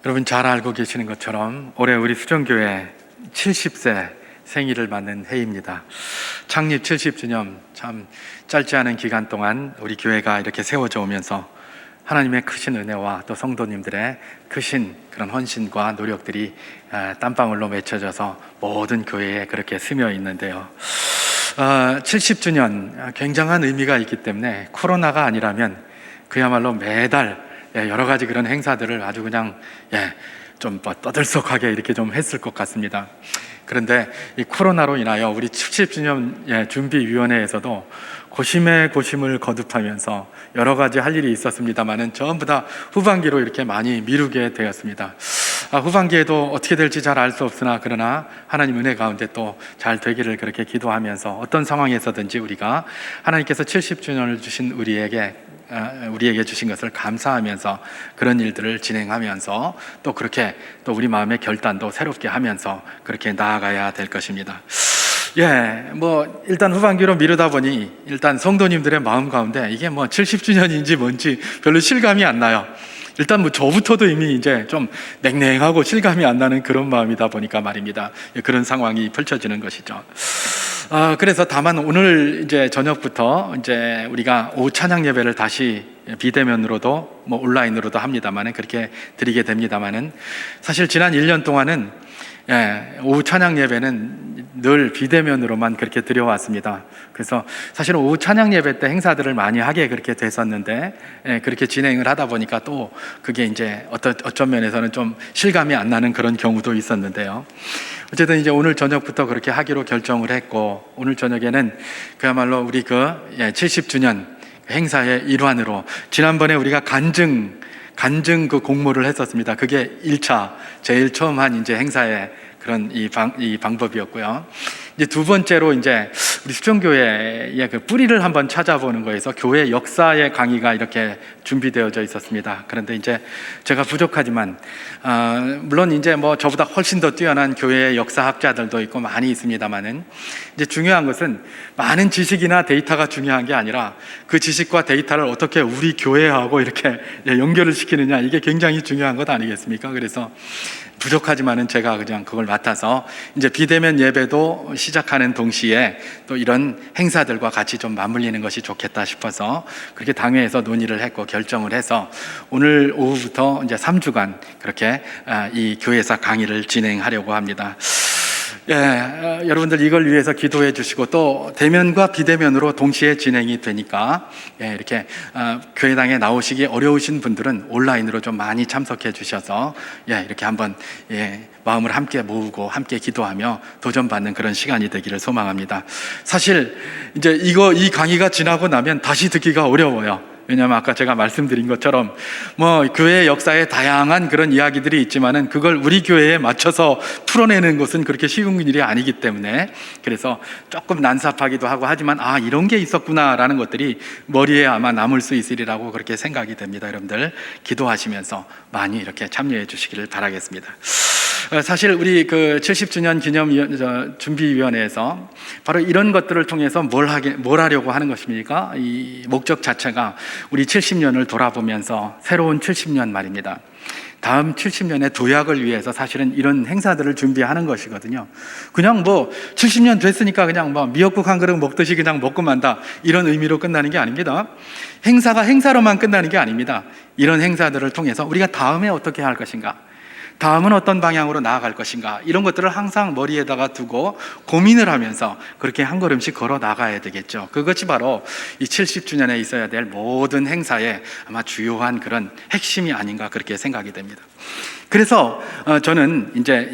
여러분 잘 알고 계시는 것처럼 올해 우리 수정교회 70세 생일을 맞는 해입니다. 창립 70주년, 참 짧지 않은 기간 동안 우리 교회가 이렇게 세워져 오면서 하나님의 크신 은혜와 또 성도님들의 크신 그런 헌신과 노력들이 땀방울로 맺혀져서 모든 교회에 그렇게 스며 있는데요. 70주년 굉장한 의미가 있기 때문에 코로나가 아니라면 그야말로 매달 여러 가지 그런 행사들을 아주 그냥 좀 떠들썩하게 이렇게 좀 했을 것 같습니다. 그런데 이 코로나로 인하여 우리 70주년 준비위원회에서도 고심에 고심을 거듭하면서 여러 가지 할 일이 있었습니다만은 전부 다 후반기로 이렇게 많이 미루게 되었습니다. 후반기에도 어떻게 될지 잘 알 수 없으나 그러나 하나님 은혜 가운데 또 잘 되기를 그렇게 기도하면서 어떤 상황에서든지 우리가 하나님께서 70주년을 주신 우리에게 주신 것을 감사하면서 그런 일들을 진행하면서 또 그렇게 또 우리 마음의 결단도 새롭게 하면서 그렇게 나아가야 될 것입니다. 일단 후반기로 미루다 보니 일단 성도님들의 마음 가운데 이게 70주년인지 뭔지 별로 실감이 안 나요. 일단 저부터도 이미 이제 좀 냉랭하고 실감이 안 나는 그런 마음이다 보니까 말입니다. 그런 상황이 펼쳐지는 것이죠. 그래서 다만 오늘 이제 저녁부터 이제 우리가 오후 찬양 예배를 다시 비대면으로도 온라인으로도 합니다만은 그렇게 드리게 됩니다만은 사실 지난 1년 동안은 오후 찬양 예배는 늘 비대면으로만 그렇게 드려왔습니다. 그래서 사실 오후 찬양 예배 때 행사들을 많이 하게 그렇게 됐었는데 그렇게 진행을 하다 보니까 또 그게 이제 어떤 면에서는 좀 실감이 안 나는 그런 경우도 있었는데요. 어쨌든 이제 오늘 저녁부터 그렇게 하기로 결정을 했고 오늘 저녁에는 그야말로 우리 70주년 행사의 일환으로 지난번에 우리가 간증 그 공모를 했었습니다. 그게 1차 제일 처음 한 이제 행사의 그런 이 방법이었고요. 이제 두 번째로 이제 우리 수정교회의 그 뿌리를 한번 찾아보는 거에서 교회 역사의 강의가 이렇게 준비되어져 있었습니다. 그런데 이제 제가 부족하지만 물론 이제 저보다 훨씬 더 뛰어난 교회의 역사학자들도 있고 많이 있습니다만은 이제 중요한 것은 많은 지식이나 데이터가 중요한 게 아니라 그 지식과 데이터를 어떻게 우리 교회하고 이렇게 연결을 시키느냐, 이게 굉장히 중요한 것 아니겠습니까? 그래서 부족하지만은 제가 그냥 그걸 맡아서 이제 비대면 예배도 시작하는 동시에 또 이런 행사들과 같이 좀 맞물리는 것이 좋겠다 싶어서 그렇게 당회에서 논의를 했고 결정을 해서 오늘 오후부터 이제 3주간 그렇게 이 교회사 강의를 진행하려고 합니다. 여러분들 이걸 위해서 기도해 주시고 또 대면과 비대면으로 동시에 진행이 되니까 이렇게 교회당에 나오시기 어려우신 분들은 온라인으로 좀 많이 참석해 주셔서 이렇게 한번 마음을 함께 모으고 함께 기도하며 도전받는 그런 시간이 되기를 소망합니다. 사실 이제 이 강의가 지나고 나면 다시 듣기가 어려워요. 왜냐하면 아까 제가 말씀드린 것처럼 교회 역사에 다양한 그런 이야기들이 있지만은 그걸 우리 교회에 맞춰서 풀어내는 것은 그렇게 쉬운 일이 아니기 때문에 그래서 조금 난삽하기도 하고 하지만 이런 게 있었구나라는 것들이 머리에 아마 남을 수 있으리라고 그렇게 생각이 됩니다. 여러분들 기도하시면서 많이 이렇게 참여해 주시기를 바라겠습니다. 사실 우리 70주년 기념 준비위원회에서 바로 이런 것들을 통해서 뭘 하려고 하는 것입니까? 이 목적 자체가 우리 70년을 돌아보면서 새로운 70년 말입니다. 다음 70년의 도약을 위해서 사실은 이런 행사들을 준비하는 것이거든요. 그냥 70년 됐으니까 그냥 미역국 한 그릇 먹듯이 그냥 먹고 만다, 이런 의미로 끝나는 게 아닙니다. 행사가 행사로만 끝나는 게 아닙니다. 이런 행사들을 통해서 우리가 다음에 어떻게 할 것인가, 다음은 어떤 방향으로 나아갈 것인가, 이런 것들을 항상 머리에다가 두고 고민을 하면서 그렇게 한 걸음씩 걸어 나가야 되겠죠. 그것이 바로 이 70주년에 있어야 될 모든 행사의 아마 주요한 그런 핵심이 아닌가 그렇게 생각이 됩니다. 그래서 저는 이제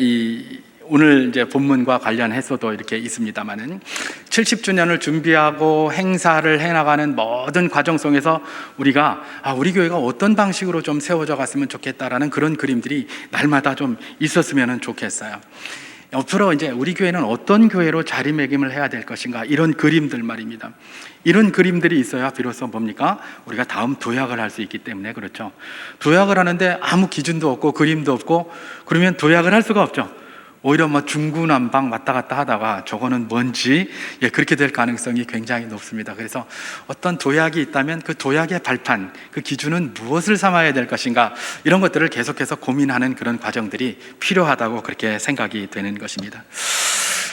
오늘 이제 본문과 관련해서도 이렇게 있습니다만은 70주년을 준비하고 행사를 해나가는 모든 과정 속에서 우리가 우리 교회가 어떤 방식으로 좀 세워져 갔으면 좋겠다라는 그런 그림들이 날마다 좀 있었으면 좋겠어요. 앞으로 이제 우리 교회는 어떤 교회로 자리매김을 해야 될 것인가, 이런 그림들 말입니다. 이런 그림들이 있어야 비로소 뭡니까? 우리가 다음 도약을 할 수 있기 때문에 그렇죠. 도약을 하는데 아무 기준도 없고 그림도 없고 그러면 도약을 할 수가 없죠. 오히려 뭐 중구난방 왔다 갔다 하다가 저거는 뭔지 그렇게 될 가능성이 굉장히 높습니다. 그래서 어떤 도약이 있다면 그 도약의 발판, 그 기준은 무엇을 삼아야 될 것인가, 이런 것들을 계속해서 고민하는 그런 과정들이 필요하다고 그렇게 생각이 되는 것입니다.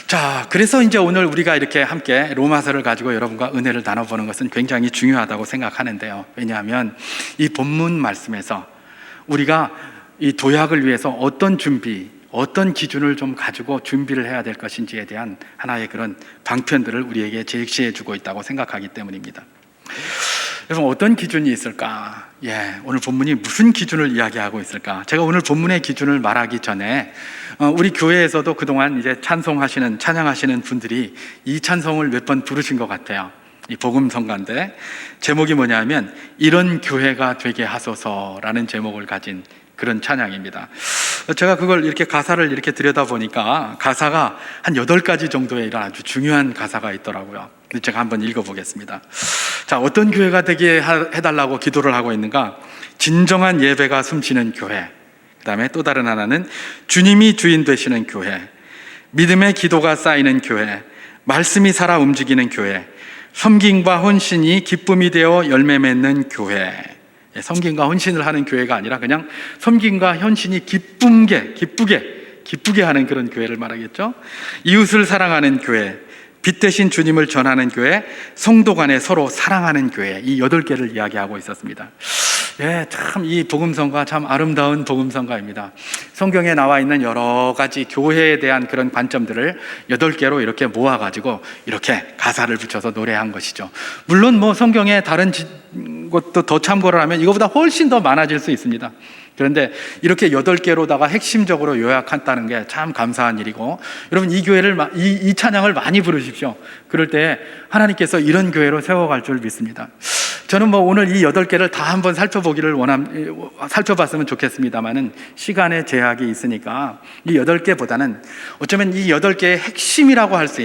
자, 그래서 이제 오늘 우리가 이렇게 함께 로마서를 가지고 여러분과 은혜를 나눠보는 것은 굉장히 중요하다고 생각하는데요. 왜냐하면 이 본문 말씀에서 우리가 이 도약을 위해서 어떤 준비, 어떤 기준을 좀 가지고 준비를 해야 될 것인지에 대한 하나의 그런 방편들을 우리에게 제시해 주고 있다고 생각하기 때문입니다. 여러분, 어떤 기준이 있을까? 오늘 본문이 무슨 기준을 이야기하고 있을까? 제가 오늘 본문의 기준을 말하기 전에 우리 교회에서도 그동안 이제 찬양하시는 분들이 이 찬송을 몇 번 부르신 것 같아요. 이 복음성가인데 제목이 뭐냐면 이런 교회가 되게 하소서라는 제목을 가진 그런 찬양입니다. 제가 그걸 이렇게 가사를 이렇게 들여다보니까 가사가 한 8가지 정도의 이런 아주 중요한 가사가 있더라고요. 제가 한번 읽어보겠습니다. 자, 어떤 교회가 되게 해달라고 기도를 하고 있는가? 진정한 예배가 숨쉬는 교회, 그 다음에 또 다른 하나는 주님이 주인 되시는 교회, 믿음의 기도가 쌓이는 교회, 말씀이 살아 움직이는 교회, 섬김과 헌신이 기쁨이 되어 열매 맺는 교회. 섬김과 헌신을 하는 교회가 아니라 그냥 섬김과 헌신이 기쁘게 하는 그런 교회를 말하겠죠. 이웃을 사랑하는 교회, 빛 대신 주님을 전하는 교회, 성도 간에 서로 사랑하는 교회, 이 8개를 이야기하고 있었습니다. 참 이 복음성가 참 아름다운 복음성가입니다. 성경에 나와 있는 여러 가지 교회에 대한 그런 관점들을 8개로 이렇게 모아가지고 이렇게 가사를 붙여서 노래한 것이죠. 물론 뭐 성경에 다른 것도 더 참고를 하면 이거보다 훨씬 더 많아질 수 있습니다. 그런데 이렇게 8개로다가 핵심적으로 요약한다는 게 참 감사한 일이고, 여러분 이 찬양을 많이 부르십시오. 그럴 때 하나님께서 이런 교회로 세워갈 줄 믿습니다. 저는 뭐 오늘 이 8개를 다 한번 살펴봤으면 좋겠습니다만은 시간의 제약이 있으니까 이 8개보다는 어쩌면 이 8개의 핵심이라고 할 수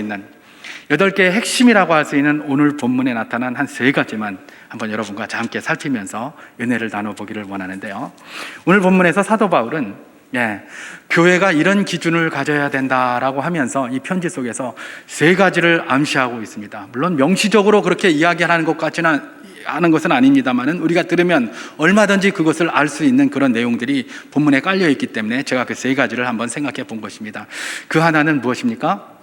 있는 오늘 본문에 나타난 한 3가지만 한번 여러분과 함께 살피면서 은혜를 나눠보기를 원하는데요. 오늘 본문에서 사도 바울은 교회가 이런 기준을 가져야 된다라고 하면서 이 편지 속에서 3가지를 암시하고 있습니다. 물론 명시적으로 그렇게 이야기하는 것 같지는 아는 것은 아닙니다만은 우리가 들으면 얼마든지 그것을 알 수 있는 그런 내용들이 본문에 깔려 있기 때문에 제가 그 3가지를 한번 생각해 본 것입니다. 그 하나는 무엇입니까?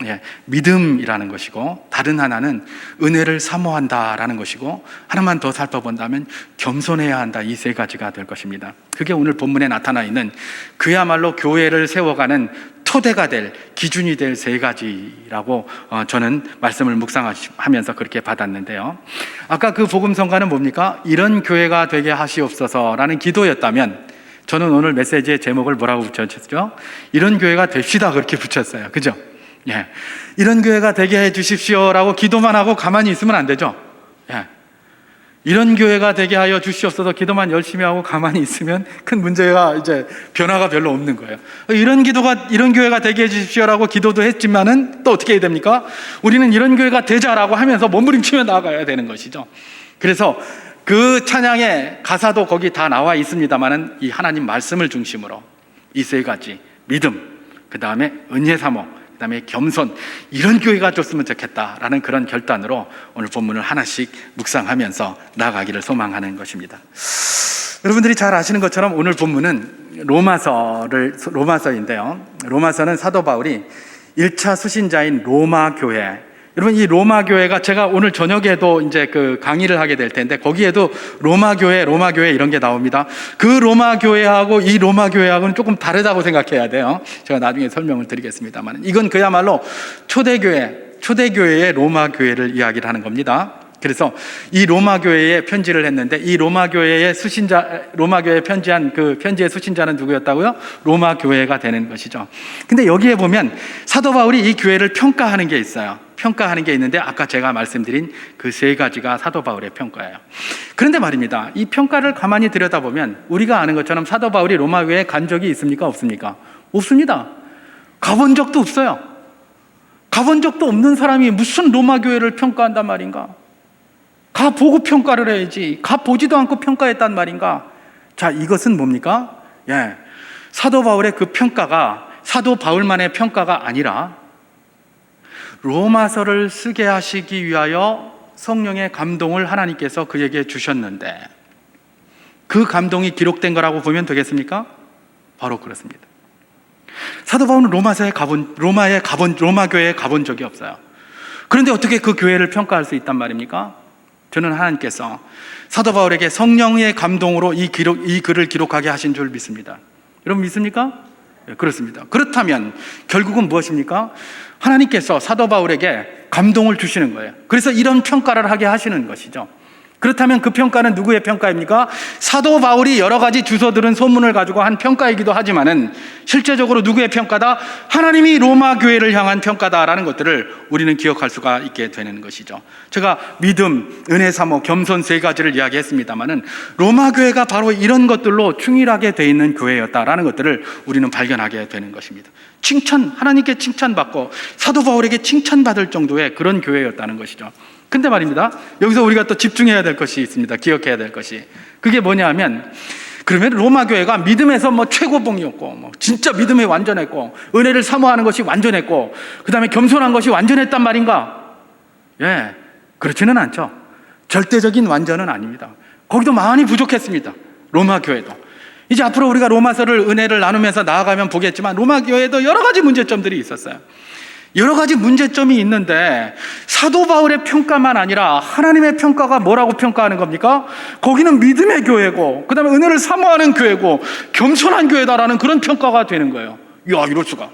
믿음이라는 것이고, 다른 하나는 은혜를 사모한다라는 것이고, 하나만 더 살펴본다면 겸손해야 한다. 이 3가지가 될 것입니다. 그게 오늘 본문에 나타나 있는 그야말로 교회를 세워가는 토대가 될, 기준이 될 3가지라고 저는 말씀을 묵상하면서 그렇게 받았는데요. 아까 그 복음성가는 뭡니까? 이런 교회가 되게 하시옵소서라는 기도였다면 저는 오늘 메시지의 제목을 뭐라고 붙였죠? 이런 교회가 됩시다, 그렇게 붙였어요. 그죠? 이런 교회가 되게 해 주십시오라고 기도만 하고 가만히 있으면 안 되죠? 이런 교회가 되게 하여 주시옵소서 기도만 열심히 하고 가만히 있으면 큰 문제가 이제 변화가 별로 없는 거예요. 이런 교회가 되게 해 주십시오라고 기도도 했지만은 또 어떻게 해야 됩니까? 우리는 이런 교회가 되자라고 하면서 몸부림치며 나아가야 되는 것이죠. 그래서 그 찬양의 가사도 거기 다 나와 있습니다만은 이 하나님 말씀을 중심으로 이 3가지, 믿음, 그 다음에 은혜 사모, 그 다음에 겸손, 이런 교회가 줬으면 좋겠다라는 그런 결단으로 오늘 본문을 하나씩 묵상하면서 나아가기를 소망하는 것입니다. 여러분들이 잘 아시는 것처럼 오늘 본문은 로마서인데요. 로마서는 사도 바울이 1차 수신자인 로마 교회, 여러분 이 로마 교회가 제가 오늘 저녁에도 이제 그 강의를 하게 될 텐데 거기에도 로마 교회 이런 게 나옵니다. 그 로마 교회하고 이 로마 교회하고는 조금 다르다고 생각해야 돼요. 제가 나중에 설명을 드리겠습니다만 이건 그야말로 초대교회의 로마 교회를 이야기를 하는 겁니다. 그래서 이 로마 교회에 편지를 했는데 이 로마 교회에 편지한 그 편지의 수신자는 누구였다고요? 로마 교회가 되는 것이죠. 근데 여기에 보면 사도 바울이 이 교회를 평가하는 게 있어요. 평가하는 게 있는데 아까 제가 말씀드린 그 3가지가 사도 바울의 평가예요. 그런데 말입니다. 이 평가를 가만히 들여다보면 우리가 아는 것처럼 사도 바울이 로마 교회에 간 적이 있습니까? 없습니까? 없습니다. 가본 적도 없어요. 가본 적도 없는 사람이 무슨 로마 교회를 평가한단 말인가? 가보고 평가를 해야지. 가보지도 않고 평가했단 말인가? 자, 이것은 뭡니까? 사도 바울의 그 평가가 사도 바울만의 평가가 아니라 로마서를 쓰게 하시기 위하여 성령의 감동을 하나님께서 그에게 주셨는데 그 감동이 기록된 거라고 보면 되겠습니까? 바로 그렇습니다. 사도 바울은 로마 교회에 가본 적이 없어요. 그런데 어떻게 그 교회를 평가할 수 있단 말입니까? 저는 하나님께서 사도 바울에게 성령의 감동으로 이 글을 기록하게 하신 줄 믿습니다. 여러분 믿습니까? 네, 그렇습니다. 그렇다면 결국은 무엇입니까? 하나님께서 사도 바울에게 감동을 주시는 거예요. 그래서 이런 평가를 하게 하시는 것이죠. 그렇다면 그 평가는 누구의 평가입니까? 사도 바울이 여러 가지 주워 들은 소문을 가지고 한 평가이기도 하지만은 실제적으로 누구의 평가다? 하나님이 로마 교회를 향한 평가다라는 것들을 우리는 기억할 수가 있게 되는 것이죠. 제가 믿음, 은혜, 사모, 겸손 세 가지를 이야기했습니다만은 로마 교회가 바로 이런 것들로 충실하게 돼 있는 교회였다라는 것들을 우리는 발견하게 되는 것입니다. 하나님께 칭찬받고 사도 바울에게 칭찬받을 정도의 그런 교회였다는 것이죠. 근데 말입니다, 여기서 우리가 또 집중해야 될 것이 있습니다. 기억해야 될 것이. 그게 뭐냐 하면, 그러면 로마 교회가 믿음에서 최고봉이었고, 진짜 믿음에 완전했고, 은혜를 사모하는 것이 완전했고, 그 다음에 겸손한 것이 완전했단 말인가? 예, 그렇지는 않죠. 절대적인 완전은 아닙니다. 거기도 많이 부족했습니다. 로마 교회도. 이제 앞으로 우리가 로마서를 은혜를 나누면서 나아가면 보겠지만 로마 교회도 여러 가지 문제점들이 있었어요. 여러 가지 문제점이 있는데 사도 바울의 평가만 아니라 하나님의 평가가 뭐라고 평가하는 겁니까? 거기는 믿음의 교회고 그 다음에 은혜를 사모하는 교회고 겸손한 교회다라는 그런 평가가 되는 거예요. 이야, 이럴 수가.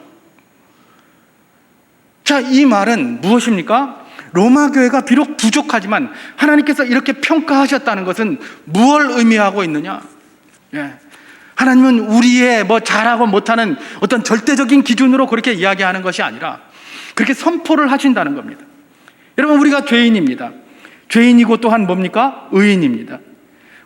자, 이 말은 무엇입니까? 로마 교회가 비록 부족하지만 하나님께서 이렇게 평가하셨다는 것은 무엇을 의미하고 있느냐? 예. 하나님은 우리의 잘하고 못하는 어떤 절대적인 기준으로 그렇게 이야기하는 것이 아니라 그렇게 선포를 하신다는 겁니다. 여러분, 우리가 죄인입니다. 죄인이고 또한 뭡니까? 의인입니다.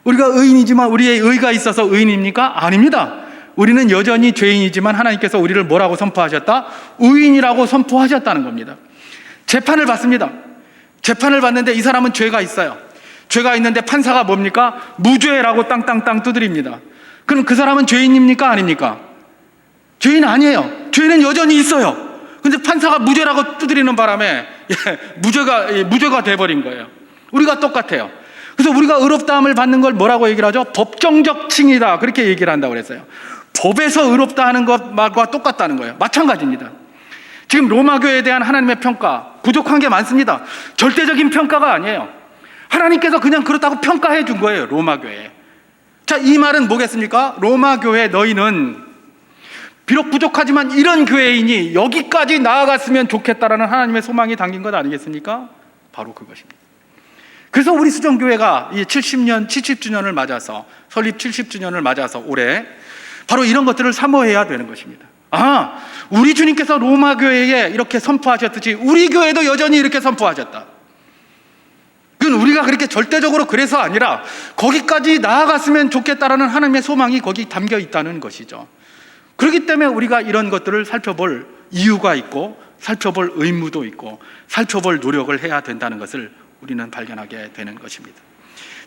우리가 의인이지만 우리의 의가 있어서 의인입니까? 아닙니다. 우리는 여전히 죄인이지만 하나님께서 우리를 뭐라고 선포하셨다? 의인이라고 선포하셨다는 겁니다. 재판을 받습니다. 재판을 받는데 이 사람은 죄가 있어요. 죄가 있는데 판사가 뭡니까? 무죄라고 땅땅땅 두드립니다. 그럼 그 사람은 죄인입니까? 아닙니까? 죄인 아니에요. 죄는 여전히 있어요. 근데 판사가 무죄라고 두드리는 바람에 무죄가 돼버린 거예요. 우리가 똑같아요. 그래서 우리가 의롭다함을 받는 걸 뭐라고 얘기를 하죠? 법정적 칭의다, 그렇게 얘기를 한다고 그랬어요. 법에서 의롭다 하는 것과 똑같다는 거예요. 마찬가지입니다. 지금 로마 교회에 대한 하나님의 평가 부족한 게 많습니다. 절대적인 평가가 아니에요. 하나님께서 그냥 그렇다고 평가해 준 거예요, 로마 교회에. 자, 이 말은 뭐겠습니까? 로마 교회 너희는 비록 부족하지만 이런 교회이니 여기까지 나아갔으면 좋겠다라는 하나님의 소망이 담긴 것 아니겠습니까? 바로 그것입니다. 그래서 우리 수정교회가 이 70주년을 맞아서, 설립 70주년을 맞아서 올해 바로 이런 것들을 사모해야 되는 것입니다. 우리 주님께서 로마 교회에 이렇게 선포하셨듯이 우리 교회도 여전히 이렇게 선포하셨다. 그건 우리가 그렇게 절대적으로 그래서 아니라 거기까지 나아갔으면 좋겠다라는 하나님의 소망이 거기 담겨 있다는 것이죠. 그렇기 때문에 우리가 이런 것들을 살펴볼 이유가 있고 살펴볼 의무도 있고 살펴볼 노력을 해야 된다는 것을 우리는 발견하게 되는 것입니다.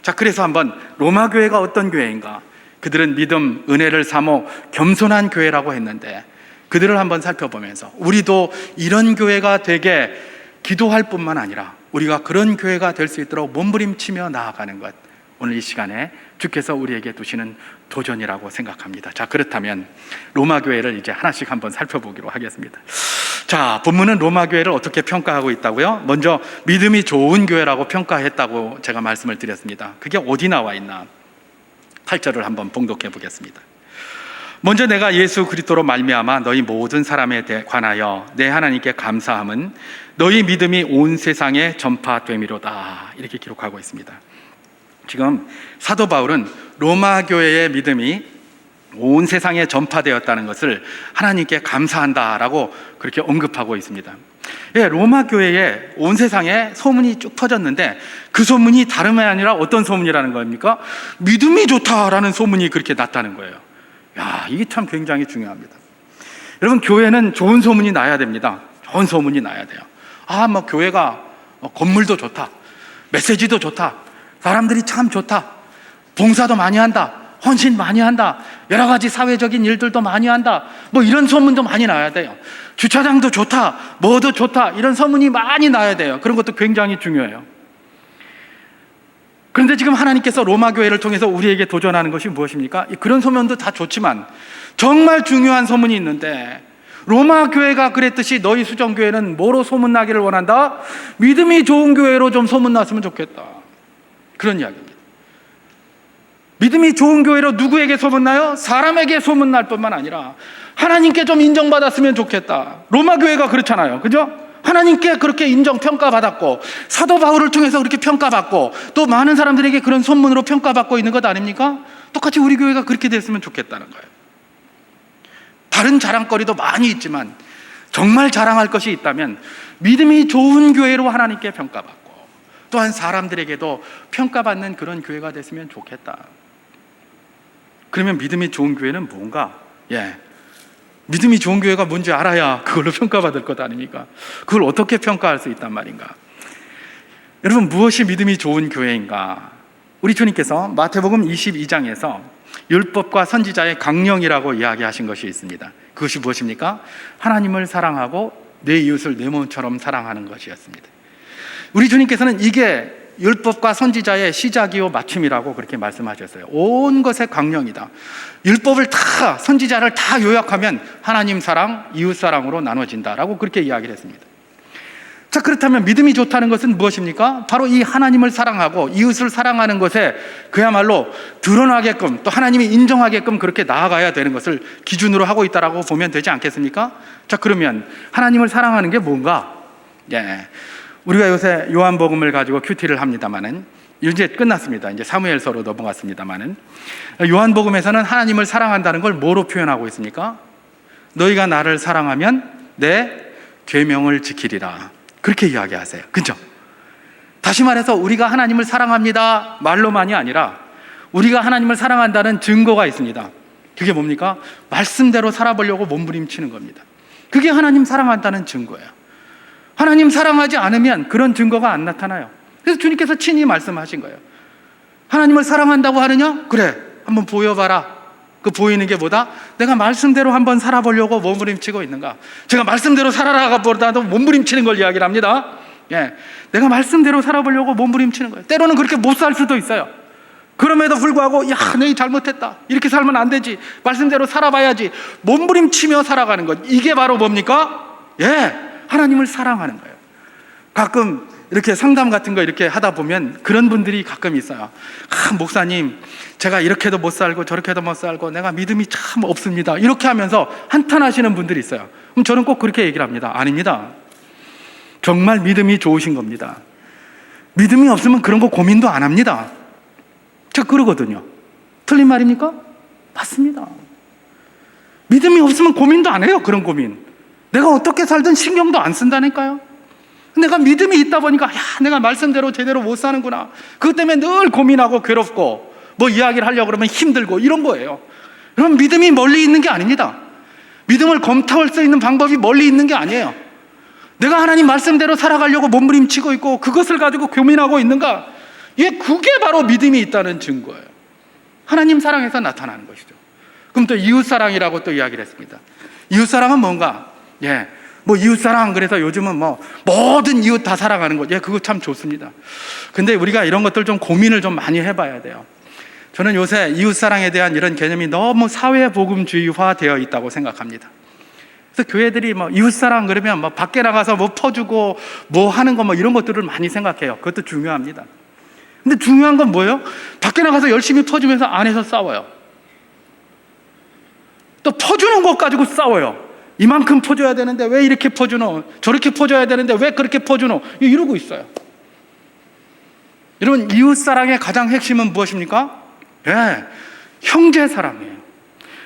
자, 그래서 한번 로마 교회가 어떤 교회인가? 그들은 믿음, 은혜를 사모 겸손한 교회라고 했는데 그들을 한번 살펴보면서 우리도 이런 교회가 되게 기도할 뿐만 아니라 우리가 그런 교회가 될 수 있도록 몸부림치며 나아가는 것, 오늘 이 시간에 주께서 우리에게 두시는 도전이라고 생각합니다. 자, 그렇다면 로마 교회를 이제 하나씩 한번 살펴보기로 하겠습니다. 자, 본문은 로마 교회를 어떻게 평가하고 있다고요? 먼저 믿음이 좋은 교회라고 평가했다고 제가 말씀을 드렸습니다. 그게 어디 나와 있나? 8절을 한번 봉독해 보겠습니다. 먼저 내가 예수 그리스도로 말미암아 너희 모든 사람에 관하여 내 하나님께 감사함은 너희 믿음이 온 세상에 전파됨이로다, 이렇게 기록하고 있습니다. 지금 사도 바울은 로마 교회의 믿음이 온 세상에 전파되었다는 것을 하나님께 감사한다라고 그렇게 언급하고 있습니다. 예, 로마 교회에 온 세상에 소문이 쭉 퍼졌는데 그 소문이 다름이 아니라 어떤 소문이라는 겁니까? 믿음이 좋다라는 소문이 그렇게 났다는 거예요. 야, 이게 참 굉장히 중요합니다. 여러분, 교회는 좋은 소문이 나야 됩니다. 좋은 소문이 나야 돼요. 교회가 건물도 좋다, 메시지도 좋다, 사람들이 참 좋다, 봉사도 많이 한다, 헌신 많이 한다, 여러 가지 사회적인 일들도 많이 한다, 뭐 이런 소문도 많이 나야 돼요. 주차장도 좋다, 뭐도 좋다, 이런 소문이 많이 나야 돼요. 그런 것도 굉장히 중요해요. 그런데 지금 하나님께서 로마 교회를 통해서 우리에게 도전하는 것이 무엇입니까? 그런 소문도 다 좋지만 정말 중요한 소문이 있는데, 로마 교회가 그랬듯이 너희 수정교회는 뭐로 소문나기를 원한다? 믿음이 좋은 교회로 좀 소문났으면 좋겠다, 그런 이야기입니다. 믿음이 좋은 교회로 누구에게 소문나요? 사람에게 소문날 뿐만 아니라 하나님께 좀 인정받았으면 좋겠다. 로마 교회가 그렇잖아요, 그죠? 하나님께 그렇게 인정, 평가받았고, 사도 바울을 통해서 그렇게 평가받고, 또 많은 사람들에게 그런 소문으로 평가받고 있는 것 아닙니까? 똑같이 우리 교회가 그렇게 됐으면 좋겠다는 거예요. 다른 자랑거리도 많이 있지만 정말 자랑할 것이 있다면 믿음이 좋은 교회로 하나님께 평가받고, 또한 사람들에게도 평가받는 그런 교회가 됐으면 좋겠다. 그러면 믿음이 좋은 교회는 뭔가? 믿음이 좋은 교회가 뭔지 알아야 그걸로 평가받을 것 아닙니까? 그걸 어떻게 평가할 수 있단 말인가? 여러분, 무엇이 믿음이 좋은 교회인가? 우리 주님께서 마태복음 22장에서 율법과 선지자의 강령이라고 이야기하신 것이 있습니다. 그것이 무엇입니까? 하나님을 사랑하고 내 이웃을 내 몸처럼 사랑하는 것이었습니다. 우리 주님께서는 이게 율법과 선지자의 시작이요 마침이라고 그렇게 말씀하셨어요. 온 것의 강령이다. 율법을 다, 선지자를 다 요약하면 하나님 사랑, 이웃 사랑으로 나눠진다라고 그렇게 이야기를 했습니다. 자, 그렇다면 믿음이 좋다는 것은 무엇입니까? 바로 이 하나님을 사랑하고 이웃을 사랑하는 것에 그야말로 드러나게끔, 또 하나님이 인정하게끔 그렇게 나아가야 되는 것을 기준으로 하고 있다라고 보면 되지 않겠습니까? 자, 그러면 하나님을 사랑하는 게 뭔가? 우리가 요새 요한복음을 가지고 큐티를 합니다마는, 이제 끝났습니다. 이제 사무엘서로 넘어갔습니다마는, 요한복음에서는 하나님을 사랑한다는 걸 뭐로 표현하고 있습니까? 너희가 나를 사랑하면 내 계명을 지키리라, 그렇게 이야기하세요. 그죠? 다시 말해서 우리가 하나님을 사랑합니다 말로만이 아니라 우리가 하나님을 사랑한다는 증거가 있습니다. 그게 뭡니까? 말씀대로 살아보려고 몸부림치는 겁니다. 그게 하나님 사랑한다는 증거예요. 하나님 사랑하지 않으면 그런 증거가 안 나타나요. 그래서 주님께서 친히 말씀하신 거예요. 하나님을 사랑한다고 하느냐? 그래, 한번 보여봐라. 그 보이는 게 뭐다? 내가 말씀대로 한번 살아보려고 몸부림치고 있는가? 제가 말씀대로 살아라가 보다도 몸부림치는 걸 이야기를 합니다. 내가 말씀대로 살아보려고 몸부림치는 거예요. 때로는 그렇게 못 살 수도 있어요. 그럼에도 불구하고, 야, 내가 잘못했다, 이렇게 살면 안 되지, 말씀대로 살아봐야지, 몸부림치며 살아가는 것, 이게 바로 뭡니까? 하나님을 사랑하는 거예요. 가끔 이렇게 상담 같은 거 이렇게 하다 보면 그런 분들이 가끔 있어요. 목사님, 제가 이렇게도 못 살고 저렇게도 못 살고 내가 믿음이 참 없습니다, 이렇게 하면서 한탄하시는 분들이 있어요. 그럼 저는 꼭 그렇게 얘기를 합니다. 아닙니다. 정말 믿음이 좋으신 겁니다. 믿음이 없으면 그런 거 고민도 안 합니다. 제가 그러거든요. 틀린 말입니까? 맞습니다. 믿음이 없으면 고민도 안 해요. 그런 고민 내가 어떻게 살든 신경도 안 쓴다니까요. 내가 믿음이 있다 보니까, 내가 말씀대로 제대로 못 사는구나, 그것 때문에 늘 고민하고 괴롭고, 뭐 이야기를 하려고 그러면 힘들고, 이런 거예요. 여러분, 믿음이 멀리 있는 게 아닙니다. 믿음을 검토할 수 있는 방법이 멀리 있는 게 아니에요. 내가 하나님 말씀대로 살아가려고 몸부림치고 있고 그것을 가지고 고민하고 있는가? 그게 바로 믿음이 있다는 증거예요. 하나님 사랑에서 나타나는 것이죠. 그럼 또 이웃사랑이라고 또 이야기를 했습니다. 이웃사랑은 뭔가? 뭐 이웃사랑, 그래서 요즘은 뭐 모든 이웃 다 사랑하는 것, 그거 참 좋습니다. 근데 우리가 이런 것들 좀 고민을 좀 많이 해봐야 돼요. 저는 요새 이웃사랑에 대한 이런 개념이 너무 사회복음주의화 되어 있다고 생각합니다. 그래서 교회들이 뭐 이웃사랑 그러면 뭐 밖에 나가서 뭐 퍼주고 뭐 하는 거 뭐 이런 것들을 많이 생각해요. 그것도 중요합니다. 근데 중요한 건 뭐예요? 밖에 나가서 열심히 퍼주면서 안에서 싸워요. 또 퍼주는 것 가지고 싸워요. 이만큼 퍼줘야 되는데 왜 이렇게 퍼주노? 저렇게 퍼줘야 되는데 왜 그렇게 퍼주노? 이러고 있어요. 여러분, 이웃사랑의 가장 핵심은 무엇입니까? 형제사랑이에요.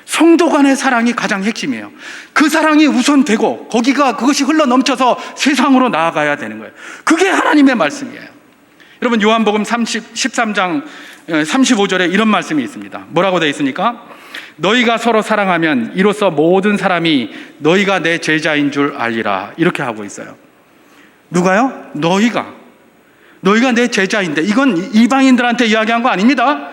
성도 간의 사랑이 가장 핵심이에요. 그 사랑이 우선되고 그것이 흘러넘쳐서 세상으로 나아가야 되는 거예요. 그게 하나님의 말씀이에요. 여러분, 요한복음 13장 35절에 이런 말씀이 있습니다. 뭐라고 되어 있습니까? 너희가 서로 사랑하면 이로써 모든 사람이 너희가 내 제자인 줄 알리라, 이렇게 하고 있어요. 누가요? 너희가 내 제자인데, 이건 이방인들한테 이야기한 거 아닙니다.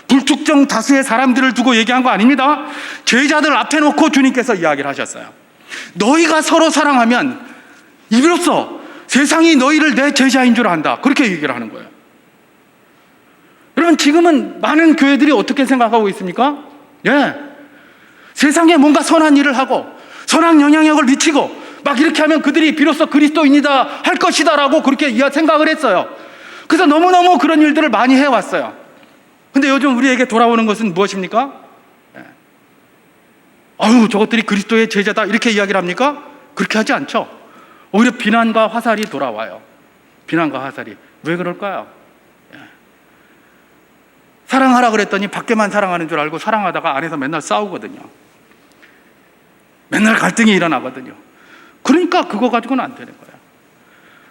불특정 다수의 사람들을 두고 얘기한 거 아닙니다. 제자들 앞에 놓고 주님께서 이야기를 하셨어요. 너희가 서로 사랑하면 이로써 세상이 너희를 내 제자인 줄 안다. 그렇게 얘기를 하는 거예요. 여러분, 지금은 많은 교회들이 어떻게 생각하고 있습니까? 세상에 뭔가 선한 일을 하고 선한 영향력을 미치고 막 이렇게 하면 그들이 비로소 그리스도인이다 할 것이다 라고 그렇게 생각을 했어요. 그래서 너무너무 그런 일들을 많이 해왔어요. 근데 요즘 우리에게 돌아오는 것은 무엇입니까? 아유, 저것들이 그리스도의 제자다 이렇게 이야기를 합니까? 그렇게 하지 않죠. 오히려 비난과 화살이 돌아와요. 비난과 화살이. 왜 그럴까요? 사랑하라 그랬더니 밖에만 사랑하는 줄 알고 사랑하다가 안에서 맨날 싸우거든요. 맨날 갈등이 일어나거든요. 그러니까 그거 가지고는 안 되는 거예요.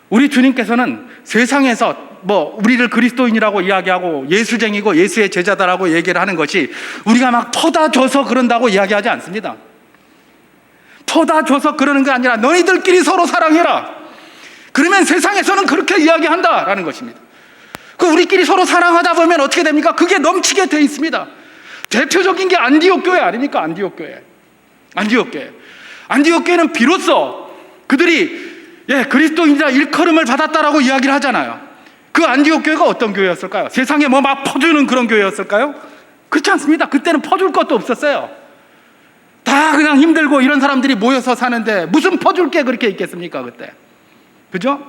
우리 주님께서는 세상에서 우리를 그리스도인이라고 이야기하고 예수쟁이고 예수의 제자다라고 얘기를 하는 것이 우리가 막 퍼다 줘서 그런다고 이야기하지 않습니다. 퍼다 줘서 그러는 게 아니라 너희들끼리 서로 사랑해라. 그러면 세상에서는 그렇게 이야기한다라는 것입니다. 그 우리끼리 서로 사랑하다 보면 어떻게 됩니까? 그게 넘치게 돼 있습니다. 대표적인 게 안디옥 교회 아닙니까? 안디옥 교회. 안디옥 교회는 비로소 그들이 그리스도인이라 일컬음을 받았다라고 이야기를 하잖아요. 그 안디옥 교회가 어떤 교회였을까요? 세상에 막 퍼주는 그런 교회였을까요? 그렇지 않습니다. 그때는 퍼줄 것도 없었어요. 다 그냥 힘들고 이런 사람들이 모여서 사는데 무슨 퍼줄 게 그렇게 있겠습니까? 그때. 그죠?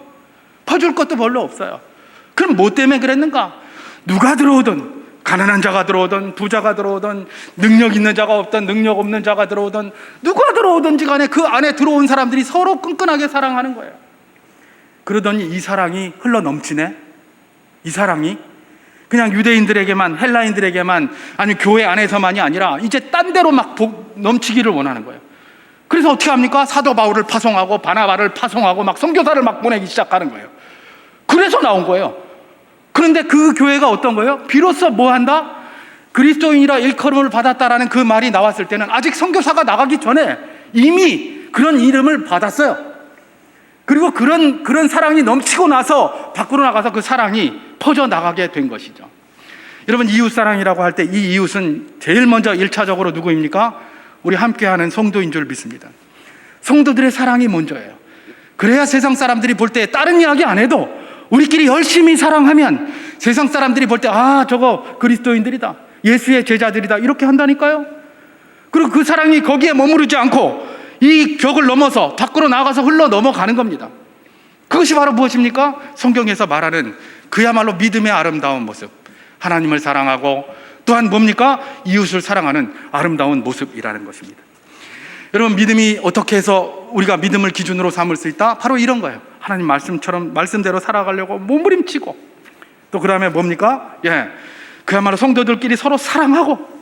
퍼줄 것도 별로 없어요. 그럼 뭐 때문에 그랬는가? 누가 들어오든, 가난한 자가 들어오든 부자가 들어오든 능력 있는 자가 없든 능력 없는 자가 들어오든 누가 들어오든지 간에 그 안에 들어온 사람들이 서로 끈끈하게 사랑하는 거예요. 그러더니 이 사랑이 흘러 넘치네. 이 사랑이 그냥 유대인들에게만, 헬라인들에게만, 아니면 교회 안에서만이 아니라 이제 딴 데로 막 넘치기를 원하는 거예요. 그래서 어떻게 합니까? 사도 바울을 파송하고 바나바를 파송하고 막 선교사를 막 보내기 시작하는 거예요. 그래서 나온 거예요. 그런데 그 교회가 어떤 거예요? 비로소 뭐 한다? 그리스도인이라 일컬음을 받았다라는 그 말이 나왔을 때는 아직 선교사가 나가기 전에 이미 그런 이름을 받았어요. 그리고 그런 사랑이 넘치고 나서 밖으로 나가서 그 사랑이 퍼져 나가게 된 것이죠. 여러분, 이웃사랑이라고 할 때 이 이웃은 제일 먼저 1차적으로 누구입니까? 우리 함께하는 성도인 줄 믿습니다. 성도들의 사랑이 먼저예요. 그래야 세상 사람들이 볼 때 다른 이야기 안 해도 우리끼리 열심히 사랑하면 세상 사람들이 볼 때 저거 그리스도인들이다, 예수의 제자들이다 이렇게 한다니까요. 그리고 그 사랑이 거기에 머무르지 않고 이 벽을 넘어서 밖으로 나가서 흘러 넘어가는 겁니다. 그것이 바로 무엇입니까? 성경에서 말하는 그야말로 믿음의 아름다운 모습, 하나님을 사랑하고 또한 뭡니까? 이웃을 사랑하는 아름다운 모습이라는 것입니다. 여러분, 믿음이 어떻게 해서 우리가 믿음을 기준으로 삼을 수 있다? 바로 이런 거예요. 하나님 말씀대로 살아가려고 몸부림치고, 또 그 다음에 뭡니까? 그야말로 성도들끼리 서로 사랑하고,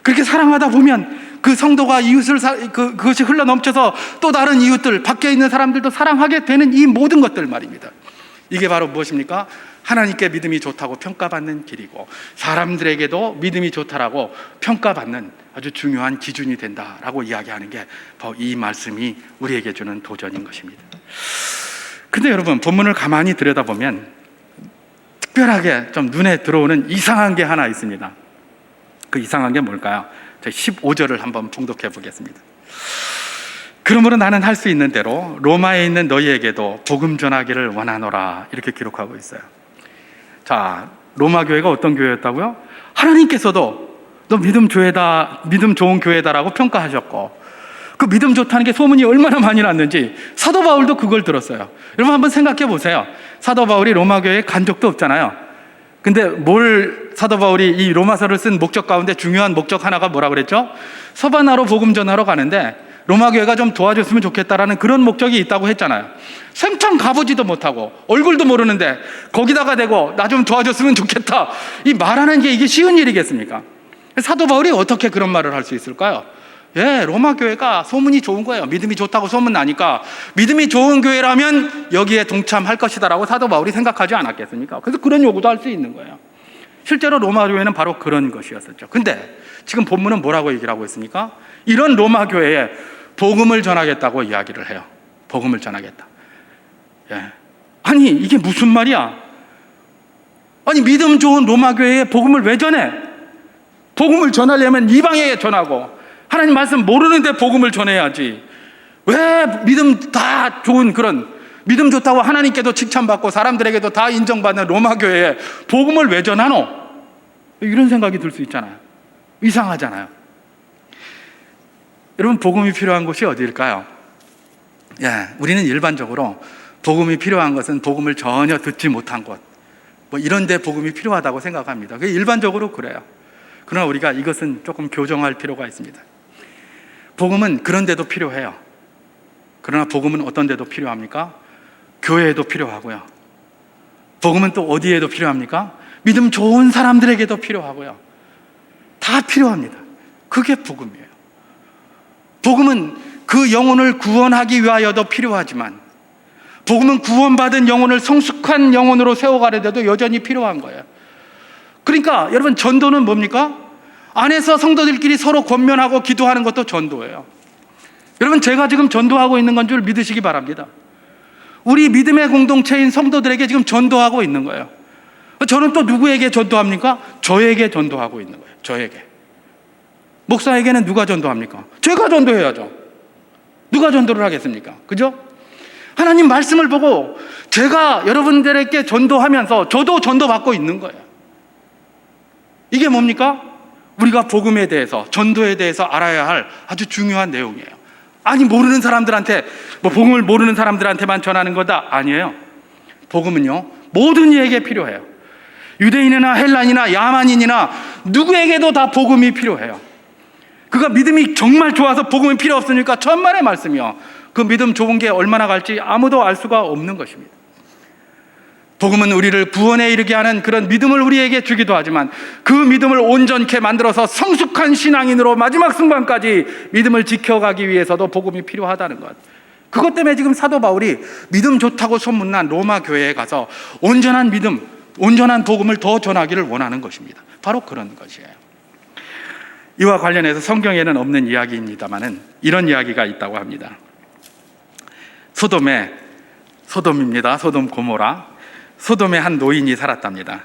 그렇게 사랑하다 보면 그 성도가 이웃을 그것이 흘러 넘쳐서 또 다른 이웃들, 밖에 있는 사람들도 사랑하게 되는 이 모든 것들 말입니다. 이게 바로 무엇입니까? 하나님께 믿음이 좋다고 평가받는 길이고 사람들에게도 믿음이 좋다라고 평가받는 아주 중요한 기준이 된다라고 이야기하는 게 바로 이 말씀이 우리에게 주는 도전인 것입니다. 근데 여러분, 본문을 가만히 들여다보면 특별하게 좀 눈에 들어오는 이상한 게 하나 있습니다. 그 이상한 게 뭘까요? 15절을 한번 봉독해 보겠습니다. 그러므로 나는 할 수 있는 대로 로마에 있는 너희에게도 복음 전하기를 원하노라, 이렇게 기록하고 있어요. 자, 로마 교회가 어떤 교회였다고요? 하나님께서도 너 믿음 좋은 교회다라고 평가하셨고, 그 믿음 좋다는 게 소문이 얼마나 많이 났는지 사도 바울도 그걸 들었어요. 여러분, 한번 생각해 보세요. 사도 바울이 로마 교회에 간 적도 없잖아요. 근데 사도 바울이 이 로마서를 쓴 목적 가운데 중요한 목적 하나가 뭐라 그랬죠? 서바나로 복음 전하러 가는데 로마 교회가 좀 도와줬으면 좋겠다라는 그런 목적이 있다고 했잖아요. 생전 가보지도 못하고 얼굴도 모르는데 거기다가 대고 나 좀 도와줬으면 좋겠다, 이 말하는 게 이게 쉬운 일이겠습니까? 사도 바울이 어떻게 그런 말을 할 수 있을까요? 로마 교회가 소문이 좋은 거예요. 믿음이 좋다고 소문 나니까 믿음이 좋은 교회라면 여기에 동참할 것이다라고 사도 바울이 생각하지 않았겠습니까? 그래서 그런 요구도 할 수 있는 거예요. 실제로 로마 교회는 바로 그런 것이었었죠. 근데 지금 본문은 뭐라고 얘기를 하고 있습니까? 이런 로마 교회에 복음을 전하겠다고 이야기를 해요. 복음을 전하겠다. 아니, 이게 무슨 말이야? 아니, 믿음 좋은 로마 교회에 복음을 왜 전해? 복음을 전하려면 이방에게 전하고 하나님 말씀 모르는데 복음을 전해야지. 왜 믿음 다 좋은 그런 믿음 좋다고 하나님께도 칭찬받고 사람들에게도 다 인정받는 로마 교회에 복음을 왜 전하노? 이런 생각이 들 수 있잖아요. 이상하잖아요. 여러분, 복음이 필요한 곳이 어디일까요? 우리는 일반적으로 복음이 필요한 것은 복음을 전혀 듣지 못한 곳, 뭐 이런 데 복음이 필요하다고 생각합니다. 그게 일반적으로 그래요. 그러나 우리가 이것은 조금 교정할 필요가 있습니다. 복음은 그런 데도 필요해요. 그러나 복음은 어떤 데도 필요합니까? 교회에도 필요하고요. 복음은 또 어디에도 필요합니까? 믿음 좋은 사람들에게도 필요하고요. 다 필요합니다. 그게 복음이에요. 복음은 그 영혼을 구원하기 위하여도 필요하지만, 복음은 구원받은 영혼을 성숙한 영혼으로 세워가려도 여전히 필요한 거예요. 그러니까 여러분, 전도는 뭡니까? 안에서 성도들끼리 서로 권면하고 기도하는 것도 전도예요. 여러분, 제가 지금 전도하고 있는 건 줄 믿으시기 바랍니다. 우리 믿음의 공동체인 성도들에게 지금 전도하고 있는 거예요. 저는 또 누구에게 전도합니까? 저에게 전도하고 있는 거예요. 저에게. 목사에게는 누가 전도합니까? 제가 전도해야죠. 누가 전도를 하겠습니까? 그죠? 하나님 말씀을 보고 제가 여러분들에게 전도하면서 저도 전도받고 있는 거예요. 이게 뭡니까? 우리가 복음에 대해서, 전도에 대해서 알아야 할 아주 중요한 내용이에요. 아니, 모르는 사람들한테, 복음을 모르는 사람들한테만 전하는 거다. 아니에요. 복음은요, 모든 이에게 필요해요. 유대인이나 헬라인이나 야만인이나 누구에게도 다 복음이 필요해요. 그가 믿음이 정말 좋아서 복음이 필요 없으니까 천만의 말씀이요. 그 믿음 좋은 게 얼마나 갈지 아무도 알 수가 없는 것입니다. 복음은 우리를 구원에 이르게 하는 그런 믿음을 우리에게 주기도 하지만, 그 믿음을 온전케 만들어서 성숙한 신앙인으로 마지막 순간까지 믿음을 지켜가기 위해서도 복음이 필요하다는 것. 그것 때문에 지금 사도 바울이 믿음 좋다고 소문난 로마 교회에 가서 온전한 믿음, 온전한 복음을 더 전하기를 원하는 것입니다. 바로 그런 것이에요. 이와 관련해서 성경에는 없는 이야기입니다만은 이런 이야기가 있다고 합니다. 소돔입니다. 소돔 고모라. 소돔에 한 노인이 살았답니다.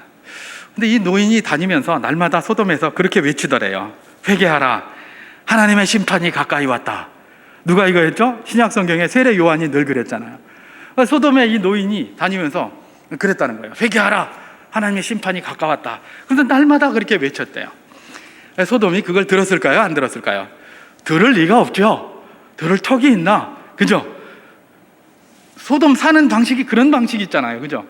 근데 이 노인이 다니면서 날마다 소돔에서 그렇게 외치더래요. 회개하라. 하나님의 심판이 가까이 왔다. 누가 이거 했죠? 신약 성경에 세례 요한이 늘 그랬잖아요. 소돔에 이 노인이 다니면서 그랬다는 거예요. 회개하라. 하나님의 심판이 가까웠다. 그런데 날마다 그렇게 외쳤대요. 소돔이 그걸 들었을까요? 안 들었을까요? 들을 리가 없죠. 들을 턱이 있나? 그죠? 소돔 사는 방식이 그런 방식이 있잖아요. 그죠?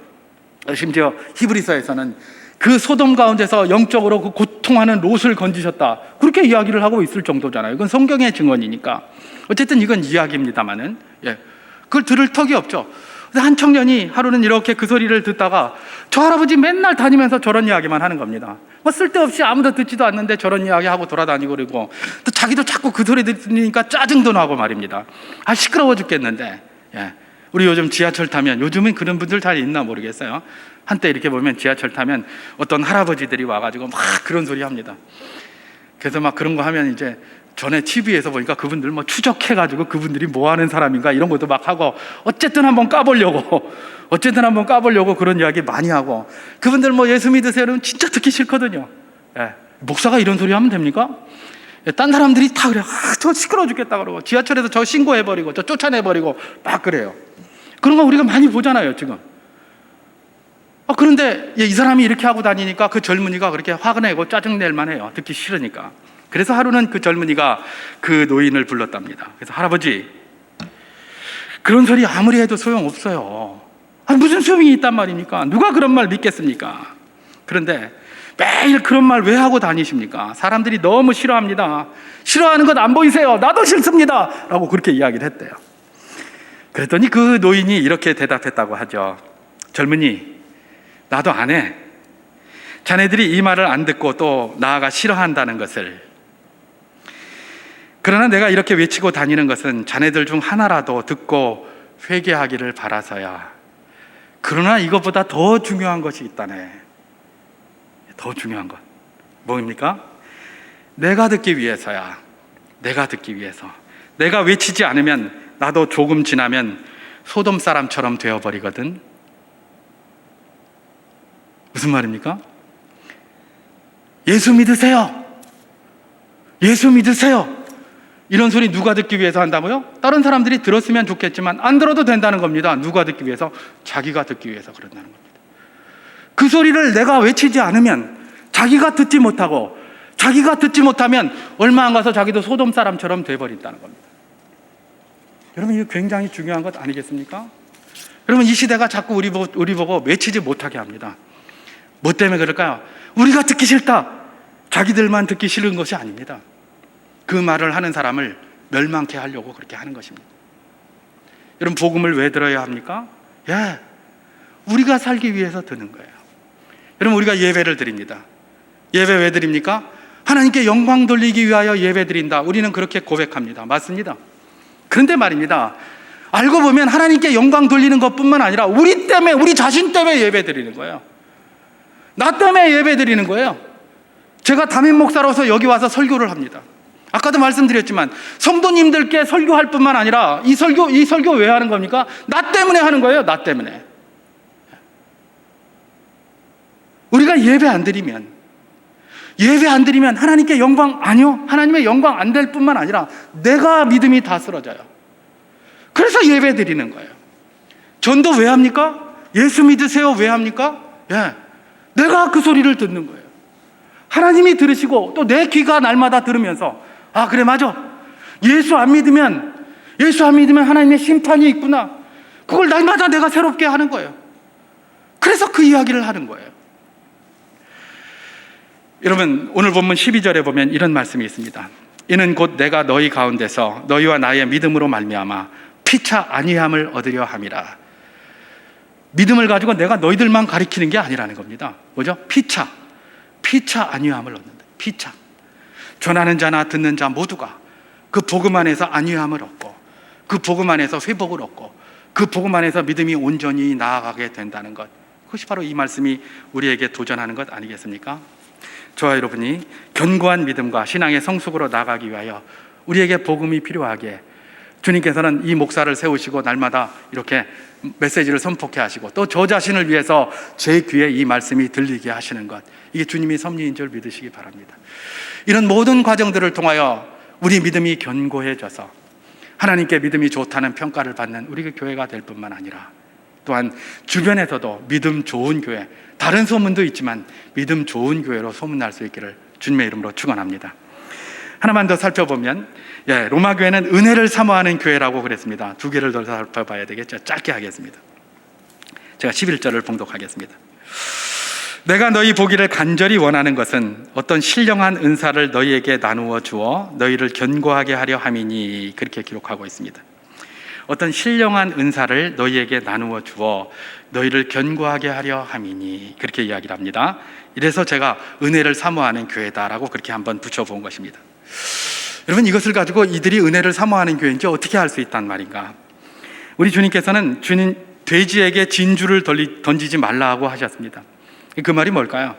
심지어 히브리서에서는 그 소돔 가운데서 영적으로 그 고통하는 롯을 건지셨다, 그렇게 이야기를 하고 있을 정도잖아요. 이건 성경의 증언이니까. 어쨌든 이건 이야기입니다만은, 그걸 들을 턱이 없죠. 한 청년이 하루는 이렇게 그 소리를 듣다가, 저 할아버지 맨날 다니면서 저런 이야기만 하는 겁니다. 뭐 쓸데없이 아무도 듣지도 않는데 저런 이야기하고 돌아다니고, 그리고 또 자기도 자꾸 그 소리 들으니까 짜증도 나고 말입니다. 시끄러워 죽겠는데. 우리 요즘 지하철 타면, 요즘은 그런 분들 잘 있나 모르겠어요. 한때 이렇게 보면 지하철 타면 어떤 할아버지들이 와가지고 막 그런 소리 합니다. 그래서 막 그런 거 하면 이제 전에 TV에서 보니까 그분들 뭐 추적해가지고 그분들이 뭐 하는 사람인가 이런 것도 막 하고, 어쨌든 한번 까보려고 그런 이야기 많이 하고, 그분들 뭐 예수 믿으세요? 그러면 진짜 듣기 싫거든요. 목사가 이런 소리 하면 됩니까? 딴 사람들이 다 그래요. 저 시끄러워 죽겠다 그러고, 지하철에서 저 신고해버리고 저 쫓아내버리고 막 그래요. 그런 거 우리가 많이 보잖아요 지금. 그런데 이 사람이 이렇게 하고 다니니까 그 젊은이가 그렇게 화가 내고 짜증낼 만해요. 듣기 싫으니까. 그래서 하루는 그 젊은이가 그 노인을 불렀답니다. 그래서 할아버지, 그런 소리 아무리 해도 소용없어요. 무슨 소용이 있단 말입니까? 누가 그런 말 믿겠습니까? 그런데 매일 그런 말 왜 하고 다니십니까? 사람들이 너무 싫어합니다. 싫어하는 것 안 보이세요? 나도 싫습니다. 라고 그렇게 이야기를 했대요. 그랬더니 그 노인이 이렇게 대답했다고 하죠. 젊은이, 나도 안 해. 자네들이 이 말을 안 듣고 또 나아가 싫어한다는 것을. 그러나 내가 이렇게 외치고 다니는 것은 자네들 중 하나라도 듣고 회개하기를 바라서야. 그러나 이것보다 더 중요한 것이 있다네. 더 중요한 것 뭐입니까? 내가 듣기 위해서야. 내가 듣기 위해서. 내가 외치지 않으면 나도 조금 지나면 소돔 사람처럼 되어버리거든. 무슨 말입니까? 예수 믿으세요. 예수 믿으세요. 이런 소리 누가 듣기 위해서 한다고요? 다른 사람들이 들었으면 좋겠지만 안 들어도 된다는 겁니다. 누가 듣기 위해서? 자기가 듣기 위해서 그런다는 겁니다. 그 소리를 내가 외치지 않으면, 자기가 듣지 못하고, 자기가 듣지 못하면 얼마 안 가서 자기도 소돔 사람처럼 돼버린다는 겁니다. 여러분, 이거 굉장히 중요한 것 아니겠습니까? 여러분, 이 시대가 자꾸 우리 보고 외치지 못하게 합니다. 뭐 때문에 그럴까요? 우리가 듣기 싫다. 자기들만 듣기 싫은 것이 아닙니다. 그 말을 하는 사람을 멸망케 하려고 그렇게 하는 것입니다. 여러분, 복음을 왜 들어야 합니까? 예, 우리가 살기 위해서 듣는 거예요. 여러분, 우리가 예배를 드립니다. 예배 왜 드립니까? 하나님께 영광 돌리기 위하여 예배 드린다. 우리는 그렇게 고백합니다. 맞습니다. 그런데 말입니다, 알고 보면 하나님께 영광 돌리는 것뿐만 아니라 우리 때문에, 우리 자신 때문에 예배 드리는 거예요. 나 때문에 예배 드리는 거예요. 제가 담임 목사로서 여기 와서 설교를 합니다. 아까도 말씀드렸지만 성도님들께 설교할 뿐만 아니라 이 설교 왜 하는 겁니까? 나 때문에 하는 거예요. 나 때문에. 우리가 예배 안 드리면 하나님께 영광, 아니요, 하나님의 영광 안 될 뿐만 아니라 내가 믿음이 다 쓰러져요. 그래서 예배 드리는 거예요. 전도 왜 합니까? 예수 믿으세요 왜 합니까? 예, 내가 그 소리를 듣는 거예요. 하나님이 들으시고 또 내 귀가 날마다 들으면서, 아, 그래, 맞아, 예수 안 믿으면 하나님의 심판이 있구나. 그걸 날마다 내가 새롭게 하는 거예요. 그래서 그 이야기를 하는 거예요. 여러분, 오늘 본문 12절에 보면 이런 말씀이 있습니다. 이는 곧 내가 너희 가운데서 너희와 나의 믿음으로 말미암아 피차 아니함을 얻으려 함이라. 믿음을 가지고 내가 너희들만 가리키는 게 아니라는 겁니다. 뭐죠? 피차 안위함을 얻는다. 피차. 전하는 자나 듣는 자 모두가 그 복음 안에서 안위함을 얻고, 그 복음 안에서 회복을 얻고, 그 복음 안에서 믿음이 온전히 나아가게 된다는 것. 그것이 바로 이 말씀이 우리에게 도전하는 것 아니겠습니까? 저와 여러분이 견고한 믿음과 신앙의 성숙으로 나아가기 위하여 우리에게 복음이 필요하게 주님께서는 이 목사를 세우시고 날마다 이렇게 메시지를 선포케 하시고, 또 저 자신을 위해서 제 귀에 이 말씀이 들리게 하시는 것, 이게 주님이 섭리인 줄 믿으시기 바랍니다. 이런 모든 과정들을 통하여 우리 믿음이 견고해져서 하나님께 믿음이 좋다는 평가를 받는 우리 교회가 될 뿐만 아니라, 또한 주변에서도 믿음 좋은 교회, 다른 소문도 있지만 믿음 좋은 교회로 소문날 수 있기를 주님의 이름으로 축원합니다. 하나만 더 살펴보면, 로마 교회는 은혜를 사모하는 교회라고 그랬습니다. 두 개를 더 살펴봐야 되겠죠. 짧게 하겠습니다. 제가 11절을 봉독하겠습니다. 내가 너희 보기를 간절히 원하는 것은 어떤 신령한 은사를 너희에게 나누어 주어 너희를 견고하게 하려 함이니, 그렇게 기록하고 있습니다. 어떤 신령한 은사를 너희에게 나누어 주어 너희를 견고하게 하려 함이니, 그렇게 이야기를 합니다. 이래서 제가 은혜를 사모하는 교회다라고 그렇게 한번 붙여본 것입니다. 여러분, 이것을 가지고 이들이 은혜를 사모하는 교회인지 어떻게 알 수 있단 말인가? 우리 주님께서는 돼지에게 진주를 던지지 말라고 하셨습니다. 그 말이 뭘까요?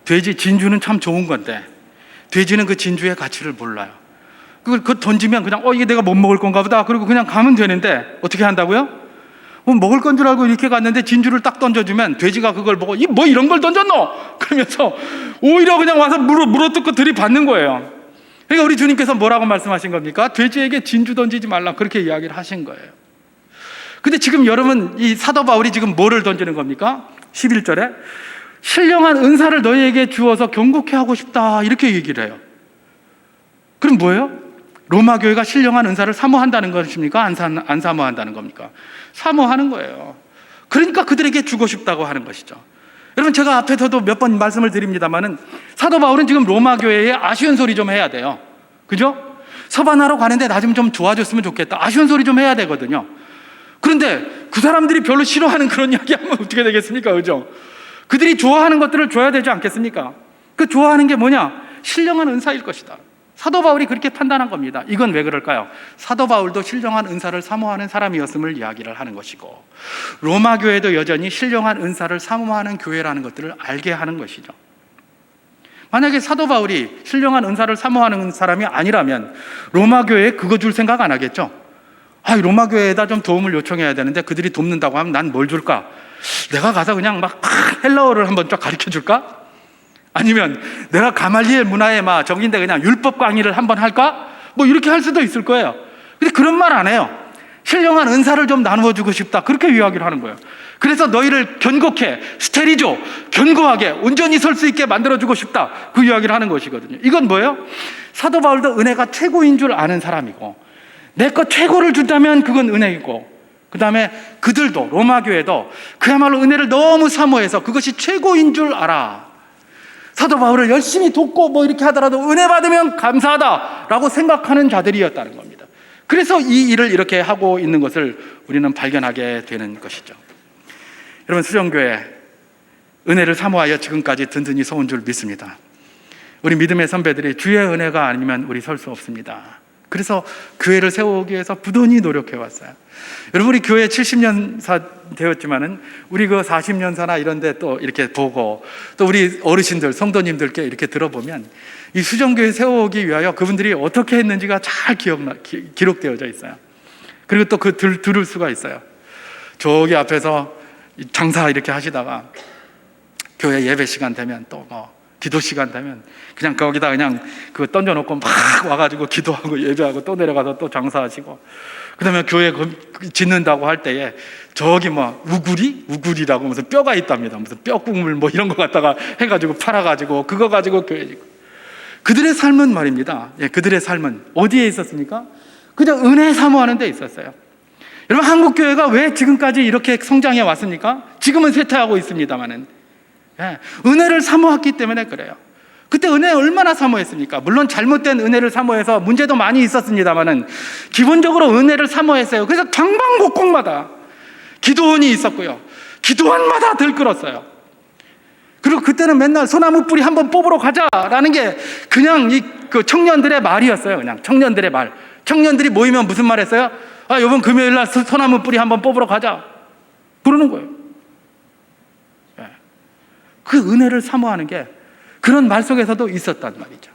진주는 참 좋은 건데 돼지는 그 진주의 가치를 몰라요. 그걸 던지면 그냥 이게 내가 못 먹을 건가 보다, 그리고 그냥 가면 되는데 어떻게 한다고요? 먹을 건 줄 알고 이렇게 갔는데 진주를 딱 던져주면 돼지가 그걸 보고 뭐 이런 걸 던졌노? 그러면서 오히려 그냥 와서 물어뜯고 들이받는 거예요. 그러니까 우리 주님께서 뭐라고 말씀하신 겁니까? 돼지에게 진주 던지지 말라, 그렇게 이야기를 하신 거예요. 근데 지금 여러분, 이 사도 바울이 지금 뭐를 던지는 겁니까? 11절에 신령한 은사를 너희에게 주어서 경고케 하고 싶다, 이렇게 얘기를 해요. 그럼 뭐예요? 로마 교회가 신령한 은사를 사모한다는 것입니까? 안 사모한다는 겁니까? 사모하는 거예요. 그러니까 그들에게 주고 싶다고 하는 것이죠. 여러분, 제가 앞에서도 몇 번 말씀을 드립니다만은 사도 바울은 지금 로마 교회에 아쉬운 소리 좀 해야 돼요. 그죠? 서반하러 가는데 나 좀 도와줬으면 좋겠다, 아쉬운 소리 좀 해야 되거든요. 그런데 그 사람들이 별로 싫어하는 그런 이야기 하면 어떻게 되겠습니까? 그죠? 그들이 좋아하는 것들을 줘야 되지 않겠습니까? 그 좋아하는 게 뭐냐? 신령한 은사일 것이다. 사도 바울이 그렇게 판단한 겁니다. 이건 왜 그럴까요? 사도 바울도 신령한 은사를 사모하는 사람이었음을 이야기를 하는 것이고, 로마 교회도 여전히 신령한 은사를 사모하는 교회라는 것들을 알게 하는 것이죠. 만약에 사도 바울이 신령한 은사를 사모하는 사람이 아니라면 로마 교회에 그거 줄 생각 안 하겠죠? 로마 교회에다 좀 도움을 요청해야 되는데 그들이 돕는다고 하면 난 뭘 줄까? 내가 가서 그냥 막 헬라어를 한번 쫙 가르쳐 줄까? 아니면 내가 가말리엘 문화에 막 적인데 그냥 율법 강의를 한번 할까? 뭐 이렇게 할 수도 있을 거예요. 근데 그런 말 안 해요. 신령한 은사를 좀 나누어 주고 싶다, 그렇게 이야기를 하는 거예요. 그래서 너희를 견고케, 스테리조, 견고하게 온전히 설 수 있게 만들어주고 싶다, 그 이야기를 하는 것이거든요. 이건 뭐예요? 사도 바울도 은혜가 최고인 줄 아는 사람이고, 내 것 최고를 준다면 그건 은혜이고, 그 다음에 그들도, 로마 교회도 그야말로 은혜를 너무 사모해서 그것이 최고인 줄 알아. 사도 바울을 열심히 돕고 뭐 이렇게 하더라도 은혜 받으면 감사하다라고 생각하는 자들이었다는 겁니다. 그래서 이 일을 이렇게 하고 있는 것을 우리는 발견하게 되는 것이죠. 여러분, 수정교회 은혜를 사모하여 지금까지 든든히 서온 줄 믿습니다. 우리 믿음의 선배들이 주의 은혜가 아니면 우리 설 수 없습니다. 그래서 교회를 세우기 위해서 부단히 노력해 왔어요. 여러분, 우리 교회 70년사 되었지만은 우리 그 40년사나 이런 데 또 이렇게 보고, 또 우리 어르신들, 성도님들께 이렇게 들어보면 이 수정교회 세우기 위하여 그분들이 어떻게 했는지가 잘 기록되어져 있어요. 그리고 또 그 들을 수가 있어요. 저기 앞에서 장사 이렇게 하시다가 교회 예배 시간 되면 또 뭐 기도 시간 되면 그냥 거기다 그냥 그거 던져놓고 막 와가지고 기도하고 예배하고 또 내려가서 또 장사하시고, 그 다음에 교회 짓는다고 할 때에 저기 뭐 우구리라고 무슨 뼈가 있답니다. 무슨 뼈국물 뭐 이런 거 갖다가 해가지고 팔아가지고 그거 가지고 교회 짓고. 그들의 삶은 말입니다. 예, 그들의 삶은 어디에 있었습니까? 그냥 은혜 사모하는 데 있었어요. 여러분, 한국 교회가 왜 지금까지 이렇게 성장해 왔습니까? 지금은 쇠퇴하고 있습니다만은, 예, 은혜를 사모했기 때문에 그래요. 그때 은혜 얼마나 사모했습니까? 물론 잘못된 은혜를 사모해서 문제도 많이 있었습니다만은 기본적으로 은혜를 사모했어요. 그래서 방방곡곡마다 기도원이 있었고요, 기도원마다 들끓었어요. 그리고 그때는 맨날 소나무 뿌리 한번 뽑으러 가자라는 게 그냥 그 청년들의 말이었어요. 그냥 청년들의 말. 청년들이 모이면 무슨 말 했어요? 아, 이번 금요일 날 소나무 뿌리 한번 뽑으러 가자, 그러는 거예요. 그 은혜를 사모하는 게 그런 말 속에서도 있었단 말이죠.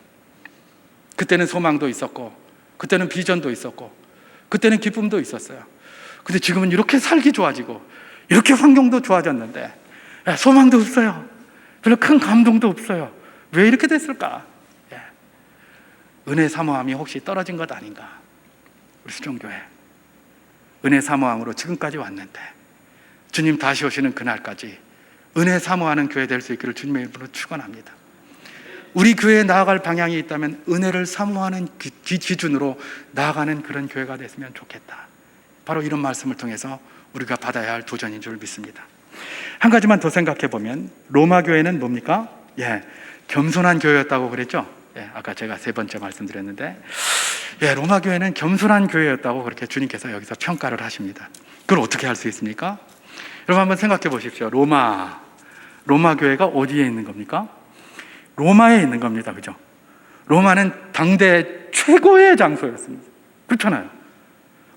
그때는 소망도 있었고, 그때는 비전도 있었고, 그때는 기쁨도 있었어요. 근데 지금은 이렇게 살기 좋아지고 이렇게 환경도 좋아졌는데 소망도 없어요. 별로 큰 감동도 없어요. 왜 이렇게 됐을까? 은혜 사모함이 혹시 떨어진 것 아닌가? 우리 수정교회 은혜 사모함으로 지금까지 왔는데 주님 다시 오시는 그날까지 은혜 사모하는 교회 될 수 있기를 주님의 이름으로 축원합니다. 우리 교회에 나아갈 방향이 있다면 은혜를 사모하는 기준으로 나아가는 그런 교회가 됐으면 좋겠다. 바로 이런 말씀을 통해서 우리가 받아야 할 도전인 줄 믿습니다. 한 가지만 더 생각해 보면 로마 교회는 뭡니까? 겸손한 교회였다고 그랬죠? 아까 제가 세 번째 말씀드렸는데, 로마 교회는 겸손한 교회였다고 그렇게 주님께서 여기서 평가를 하십니다. 그걸 어떻게 할 수 있습니까? 여러분, 한번 생각해 보십시오. 로마 교회가 어디에 있는 겁니까? 로마에 있는 겁니다. 그죠? 로마는 당대 최고의 장소였습니다. 그렇잖아요.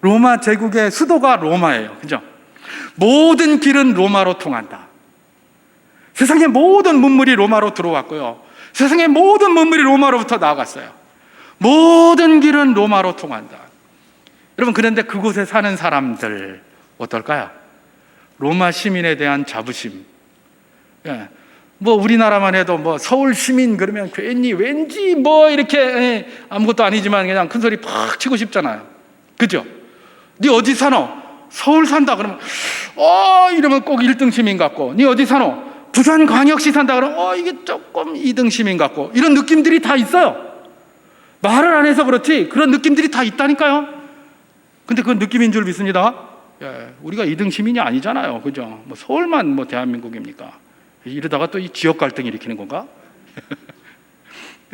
로마 제국의 수도가 로마예요. 그죠? 모든 길은 로마로 통한다. 세상의 모든 문물이 로마로 들어왔고요, 세상의 모든 문물이 로마로부터 나아갔어요. 모든 길은 로마로 통한다. 여러분, 그런데 그곳에 사는 사람들 어떨까요? 로마 시민에 대한 자부심. 뭐 우리나라만 해도 뭐 서울 시민 그러면 괜히 왠지 뭐 이렇게 아무것도 아니지만 그냥 큰 소리 팍 치고 싶잖아요. 그죠? 네 어디 사노? 서울 산다 그러면 이러면 꼭 1등 시민 같고, 네 어디 사노? 부산광역시 산다 그러면 이게 조금 2등 시민 같고, 이런 느낌들이 다 있어요. 말을 안 해서 그렇지 그런 느낌들이 다 있다니까요. 근데 그건 느낌인 줄 믿습니다. 우리가 2등 시민이 아니잖아요. 그죠? 뭐 서울만 뭐 대한민국입니까? 이러다가 또 이 지역 갈등 일으키는 건가?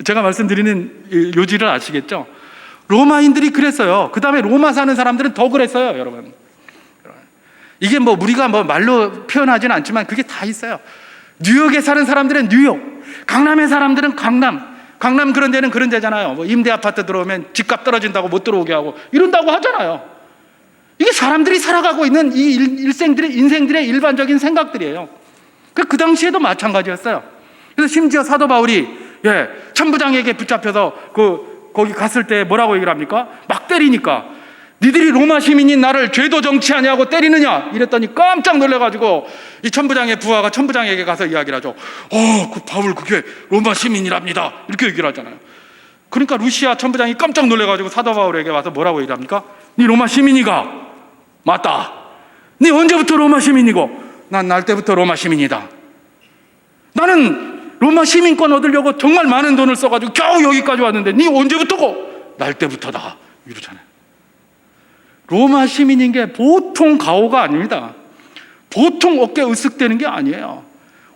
제가 말씀드리는 요지를 아시겠죠? 로마인들이 그랬어요. 그 다음에 로마 사는 사람들은 더 그랬어요, 여러분. 이게 뭐 우리가 뭐 말로 표현하지는 않지만 그게 다 있어요. 뉴욕에 사는 사람들은 뉴욕, 강남에 사람들은 강남 그런 데는 그런 데잖아요. 뭐 임대 아파트 들어오면 집값 떨어진다고 못 들어오게 하고 이런다고 하잖아요. 이게 사람들이 살아가고 있는 이 인생들의 일반적인 생각들이에요. 그 당시에도 마찬가지였어요. 그래서 심지어 사도 바울이 천부장에게 붙잡혀서 거기 갔을 때 뭐라고 얘기를 합니까? 막 때리니까 니들이 로마 시민인 나를 죄도 정치하냐고 때리느냐 이랬더니 깜짝 놀라가지고 이 천부장의 부하가 천부장에게 가서 이야기를 하죠. 그 바울 그게 로마 시민이랍니다. 이렇게 얘기를 하잖아요. 그러니까 루시아 천부장이 깜짝 놀라가지고 사도 바울에게 와서 뭐라고 얘기합니까? 니 로마 시민이가? 맞다. 니 언제부터 로마 시민이고? 난 날 때부터 로마 시민이다. 나는 로마 시민권 얻으려고 정말 많은 돈을 써가지고 겨우 여기까지 왔는데 니 언제부터고? 날 때부터다. 이러잖아요. 로마 시민인 게 보통 가오가 아닙니다. 보통 어깨 으쓱대는 게 아니에요.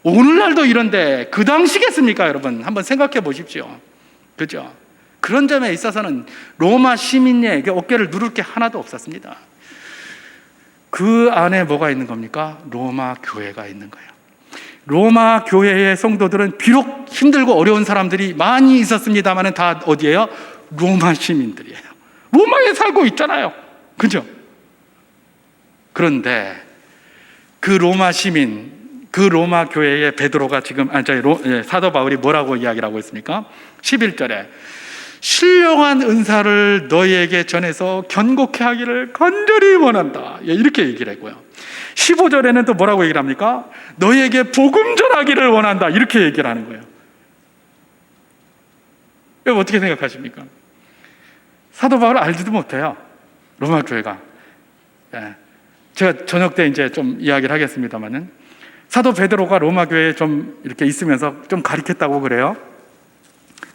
오늘날도 이런데 그 당시겠습니까, 여러분? 한번 생각해 보십시오. 그죠? 그런 점에 있어서는 로마 시민에게 어깨를 누를 게 하나도 없었습니다. 그 안에 뭐가 있는 겁니까? 로마 교회가 있는 거예요. 로마 교회의 성도들은 비록 힘들고 어려운 사람들이 많이 있었습니다만 다 어디예요? 로마 시민들이에요. 로마에 살고 있잖아요. 그죠? 그런데 그 로마 시민, 그 로마 교회의 베드로가 지금 사도 바울이 뭐라고 이야기를 하고 있습니까? 11절에 신령한 은사를 너희에게 전해서 견고케 하기를 간절히 원한다. 이렇게 얘기를 했고요. 15절에는 또 뭐라고 얘기를 합니까? 너희에게 복음 전하기를 원한다. 이렇게 얘기를 하는 거예요. 여러분 어떻게 생각하십니까? 사도 바울을 알지도 못해요. 로마 교회가. 제가 저녁 때 이제 좀 이야기를 하겠습니다만은 사도 베드로가 로마 교회에 좀 이렇게 있으면서 좀 가르쳤다고 그래요.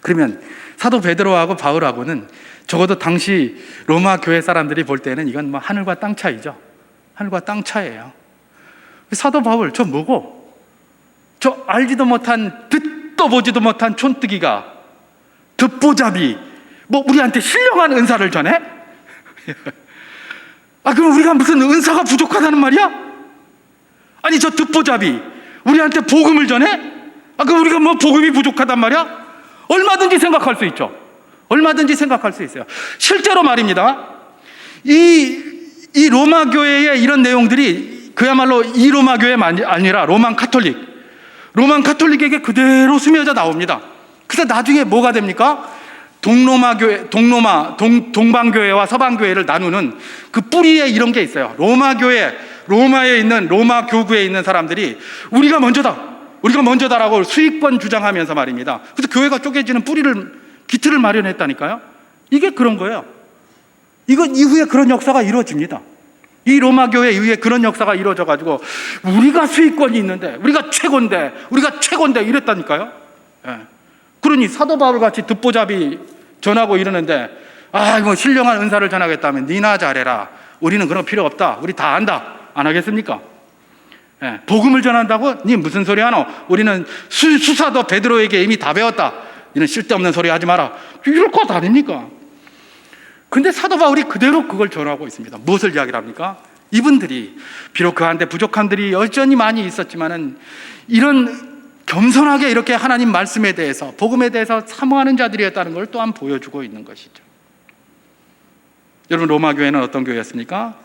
그러면 사도 베드로하고 바울하고는 적어도 당시 로마 교회 사람들이 볼 때는 이건 뭐 하늘과 땅 차이죠. 하늘과 땅 차이예요. 사도 바울 저 뭐고? 저 알지도 못한 듣도 보지도 못한 촌뜨기가 듣보잡이 뭐 우리한테 신령한 은사를 전해? 그럼 우리가 무슨 은사가 부족하다는 말이야? 아니 저 듣보잡이 우리한테 복음을 전해? 그럼 우리가 뭐 복음이 부족하단 말이야? 얼마든지 생각할 수 있죠. 얼마든지 생각할 수 있어요. 실제로 말입니다. 이 로마 교회의 이런 내용들이 그야말로 이 로마 교회만 아니라 로만 카톨릭에게 그대로 스며져 나옵니다. 그래서 나중에 뭐가 됩니까? 동방교회와 서방교회를 나누는 그 뿌리에 이런 게 있어요. 로마에 있는 로마 교구에 있는 사람들이 우리가 먼저다라고 수익권 주장하면서 말입니다. 그래서 교회가 쪼개지는 기틀을 마련했다니까요. 이게 그런 거예요. 이거 이후에 그런 역사가 이루어집니다. 이 로마 교회 이후에 그런 역사가 이루어져 가지고 우리가 수익권이 있는데 우리가 최고인데 이랬다니까요. 그러니 사도 바울 같이 듣보잡이 전하고 이러는데 뭐 신령한 은사를 전하겠다면 니나 잘해라. 우리는 그런 필요 없다. 우리 다 안다. 안 하겠습니까? 복음을 전한다고? 니 무슨 소리 하노? 우리는 수사도 베드로에게 이미 다 배웠다. 니는 쓸데없는 소리 하지 마라. 이럴 것 아닙니까? 근데 사도 바울이 그대로 그걸 전하고 있습니다. 무엇을 이야기를 합니까? 이분들이 비록 그 한데 부족함들이 여전히 많이 있었지만은 이런 겸손하게 이렇게 하나님 말씀에 대해서 복음에 대해서 사모하는 자들이었다는 걸 또한 보여주고 있는 것이죠. 여러분 로마 교회는 어떤 교회였습니까?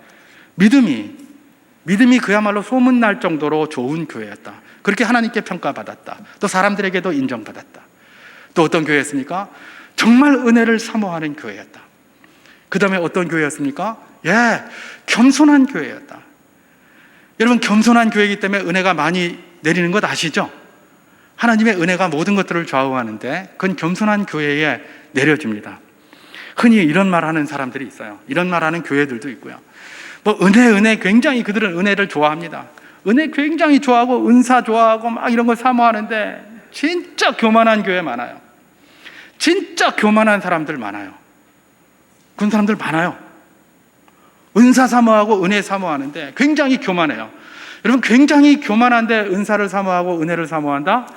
믿음이 그야말로 소문날 정도로 좋은 교회였다. 그렇게 하나님께 평가받았다. 또 사람들에게도 인정받았다. 또 어떤 교회였습니까? 정말 은혜를 사모하는 교회였다. 그 다음에 어떤 교회였습니까? 겸손한 교회였다. 여러분 겸손한 교회이기 때문에 은혜가 많이 내리는 것 아시죠? 하나님의 은혜가 모든 것들을 좌우하는데 그건 겸손한 교회에 내려집니다. 흔히 이런 말하는 사람들이 있어요. 이런 말하는 교회들도 있고요. 은혜 굉장히 그들은 은혜를 좋아합니다. 은혜 굉장히 좋아하고 은사 좋아하고 막 이런 걸 사모하는데 진짜 교만한 교회 많아요. 진짜 교만한 사람들 많아요. 그런 사람들 많아요. 은사 사모하고 은혜 사모하는데 굉장히 교만해요. 여러분 굉장히 교만한데 은사를 사모하고 은혜를 사모한다?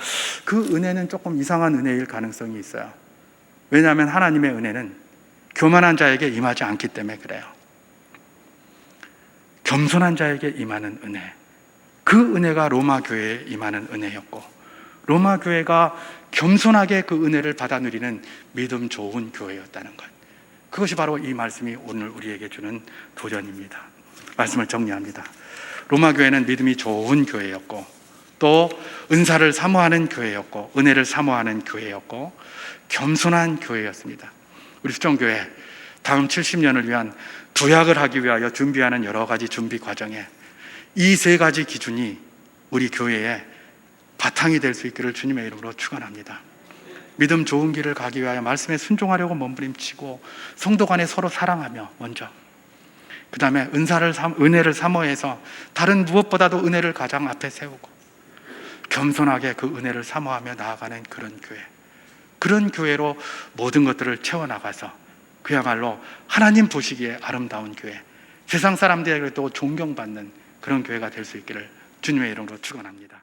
그 은혜는 조금 이상한 은혜일 가능성이 있어요. 왜냐하면 하나님의 은혜는 교만한 자에게 임하지 않기 때문에 그래요. 겸손한 자에게 임하는 은혜, 그 은혜가 로마 교회에 임하는 은혜였고 로마 교회가 겸손하게 그 은혜를 받아 누리는 믿음 좋은 교회였다는 것, 그것이 바로 이 말씀이 오늘 우리에게 주는 도전입니다. 말씀을 정리합니다. 로마 교회는 믿음이 좋은 교회였고 또 은사를 사모하는 교회였고 은혜를 사모하는 교회였고 겸손한 교회였습니다. 우리 수정교회 다음 70년을 위한 도약을 하기 위하여 준비하는 여러 가지 준비 과정에 이 세 가지 기준이 우리 교회의 바탕이 될 수 있기를 주님의 이름으로 축원합니다. 믿음 좋은 길을 가기 위하여 말씀에 순종하려고 몸부림치고 성도 간에 서로 사랑하며 먼저, 그 다음에 은혜를 사모해서 다른 무엇보다도 은혜를 가장 앞에 세우고 겸손하게 그 은혜를 사모하며 나아가는 그런 교회로 모든 것들을 채워나가서 그야말로 하나님 보시기에 아름다운 교회, 세상 사람들에게도 존경받는 그런 교회가 될 수 있기를 주님의 이름으로 축원합니다.